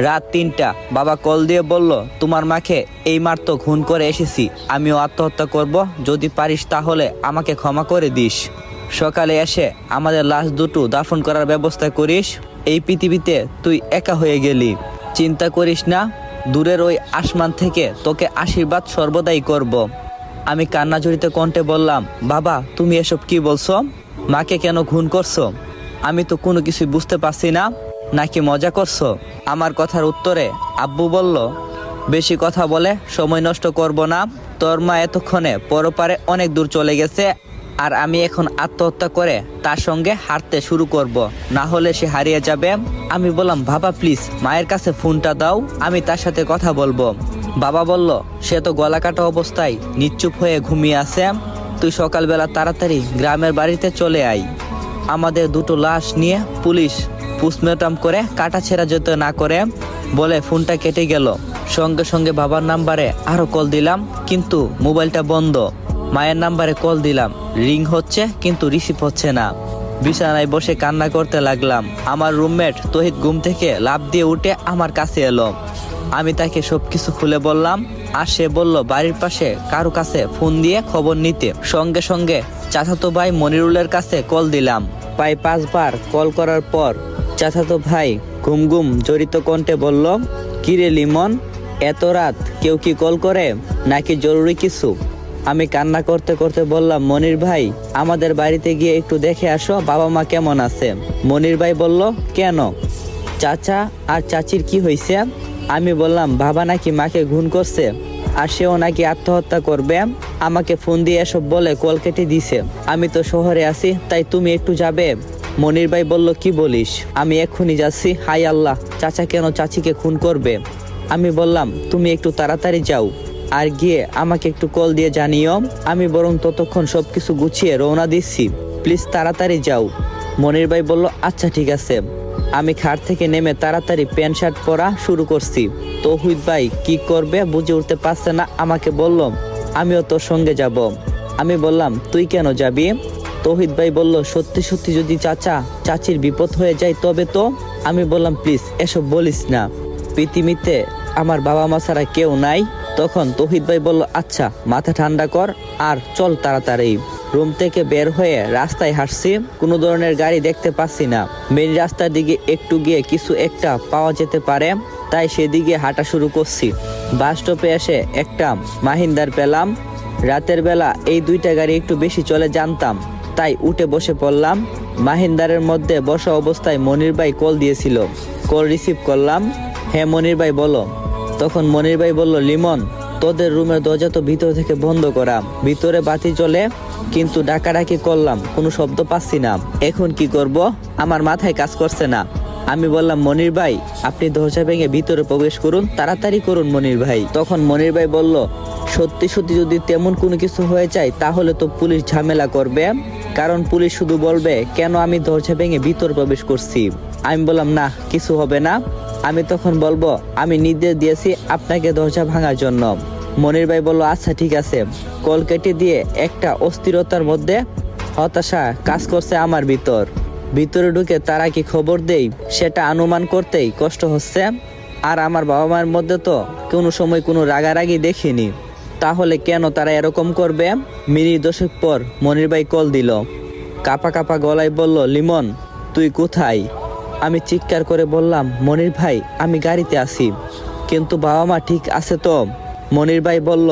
রাত ৩টা বাবা কল দিয়ে বলল, তোমার মাকে এই মাত্র খুন করে এসেছি, আমিও আত্মহত্যা করব, যদি পারিস তাহলে আমাকে ক্ষমা করে দিস। সকালে এসে আমাদের লাশ দুটো দাফন করার ব্যবস্থা করিস। এই পৃথিবীতে তুই একা হয়ে গেলি, চিন্তা করিস না, দূরের ওই আসমান থেকে তোকে আশীর্বাদ সর্বদাই করব। আমি কান্নাজড়িত কণ্ঠে বললাম, বাবা তুমি এসব কি বলছো? মাকে কেন খুন করছো? আমি তো কোনো কিছুই বুঝতে পারছি না, নাকি মজা করছো? আমার কথার উত্তরে আব্বু বলল, বেশি কথা বলে সময় নষ্ট করব না, তোর মা এতক্ষণে পরপারে অনেক দূর চলে গেছে, আর আমি এখন আত্মহত্যা করে তার সঙ্গে হাঁটতে শুরু করব, না হলে সে হারিয়ে যাবে। আমি বললাম, বাবা প্লিজ মায়ের কাছে ফোনটা দাও, আমি তার সাথে কথা বলবো। বাবা বলল, সে তো গলা কাটা অবস্থায় নিশ্চুপ হয়ে ঘুমিয়ে আছে, তুই সকালবেলা তাড়াতাড়ি গ্রামের বাড়িতে চলে আয়। আমাদের দুটো লাশ নিয়ে পুলিশ পোস্টমর্টম করে কাটা ছেঁড়া যেতে না করে বলে ফোনটা কেটে গেল। সঙ্গে সঙ্গে বাবার নাম্বারে আরো কল দিলাম, কিন্তু মোবাইলটা বন্ধ। মায়ের নাম্বারে কল দিলাম, রিং হচ্ছে কিন্তু রিসিভ হচ্ছে না। বিছানায় বসে কান্না করতে লাগলাম। আমার রুমমেট তহিদ ঘুম থেকে লাফ দিয়ে উঠে আমার কাছে এলো। আমি তাকে সবকিছু খুলে বললাম, আর সে বলল বাড়ির পাশে কারো কাছে ফোন দিয়ে খবর নিতে। সঙ্গে সঙ্গে চাচাতো ভাই মনিরুলের কাছে কল দিলাম। প্রায় 5 বার কল করার পর চাচাতো ভাই ঘুম ঘুম জড়িত কণ্ঠে বলল, কিরে লিমন, এত রাত কেউ কি কল করে, নাকি জরুরি কিছু? আমি কান্না করতে করতে বললাম, মনির ভাই আমাদের বাড়িতে গিয়ে একটু দেখে আসো বাবা মা কেমন আছে। মনির ভাই বলল, কেন, চাচা আর চাচির কি হয়েছে? আমি বললাম, বাবা নাকি মাকে খুন করছে, আর সেও নাকি আত্মহত্যা করবে। আমাকে ফোন দিয়ে এসব বলে কল কেটে দিছে। আমি তো শহরে আছি, তাই তুমি একটু যাবে? মনির ভাই বলল, কি বলিস, আমি এক্ষুনি যাচ্ছি। হাই আল্লাহ, চাচা কেন চাচিকে খুন করবে? আমি বললাম, তুমি একটু তাড়াতাড়ি যাও, আর গিয়ে আমাকে একটু কল দিয়ে জানিও। আমি বরং ততক্ষণ সবকিছু গুছিয়ে রওনা দিচ্ছি, প্লিজ তাড়াতাড়ি যাও। মনির ভাই বলল, আচ্ছা ঠিক আছে। আমি খাট থেকে নেমে তাড়াতাড়ি প্যান্ট শার্ট পরা শুরু করছি। তৌহিদ ভাই কি করবে বুঝে উঠতে পারছে না, আমাকে বলল, আমিও তোর সঙ্গে যাব। আমি বললাম, তুই কেন যাবি? তৌহিদ ভাই বলল, সত্যি সত্যি যদি চাচা চাচির বিপদ হয়ে যায় তবে তো। আমি বললাম, প্লিজ এসব বলিস না, পৃথিবীতে আমার বাবা মা ছাড়া কেউ নাই। তখন তৌহিদ ভাই বলল, আচ্ছা মাথা ঠান্ডা কর আর চল তাড়াতাড়ি। রুম থেকে বের হয়ে রাস্তায় হাঁটছি, কোনো ধরনের গাড়ি দেখতে পাচ্ছি না। মেন রাস্তার দিকে একটু গিয়ে কিছু একটা পাওয়া যেতে পারে, তাই সেদিকে হাঁটা শুরু করছি। বাস স্টপে এসে একটা মাহিন্দার পেলাম। রাতের বেলা এই দুইটা গাড়ি একটু বেশি চলে জানতাম, তাই উঠে বসে পড়লাম। মাহিন্দারের মধ্যে বসা অবস্থায় মনির ভাই কল দিয়েছিল, কল রিসিভ করলাম। হ্যাঁ মনির ভাই বলো। তখন মনির ভাই বলল, লিমন তোদের রুমের দরজা তো ভিতর থেকে বন্ধ করা, ভিতরে বাতি জ্বলে, কিন্তু ডাকাডাকি করলাম কোনো শব্দ পাচ্ছি না, এখন কি করব, আমার মাথায় কাজ করছে না। আমি বললাম, মনির ভাই আপনি দরজা ভেঙে ভিতরে প্রবেশ করুন, তাড়াতাড়ি করুন মনির ভাই। তখন মনির ভাই বলল, সত্যি সত্যি যদি তেমন কোনো কিছু হয়ে যায় তাহলে তো পুলিশ ঝামেলা করবে, কারণ পুলিশ শুধু বলবে কেন আমি দরজা ভেঙে ভিতরে প্রবেশ করছি। আমি বললাম, না কিছু হবে না। আমি তখন বলবো, আমি নির্দেশ দিয়েছি আপনাকে দরজা ভাঙার জন্য। মনির ভাই বলল, আচ্ছা ঠিক আছে। কল কেটে দিয়ে একটা অস্থিরতার মধ্যে হতাশা কাজ করছে আমার ভিতরে ঢুকে তারা কি খবর দেই সেটা অনুমান করতেই কষ্ট হচ্ছে। আর আমার বাবা মায়ের মধ্যে তো কোনো সময় কোনো রাগারাগি দেখিনি, তাহলে কেন তারা এরকম করবে? মিনিট 10 পর মনির ভাই কল দিল, কাপা কাপা গলায় বলল, লিমন তুই কোথায়? আমি চিৎকার করে বললাম, মনির ভাই আমি গাড়িতে আছি, কিন্তু বাবা মা ঠিক আছে তো? মনির ভাই বলল,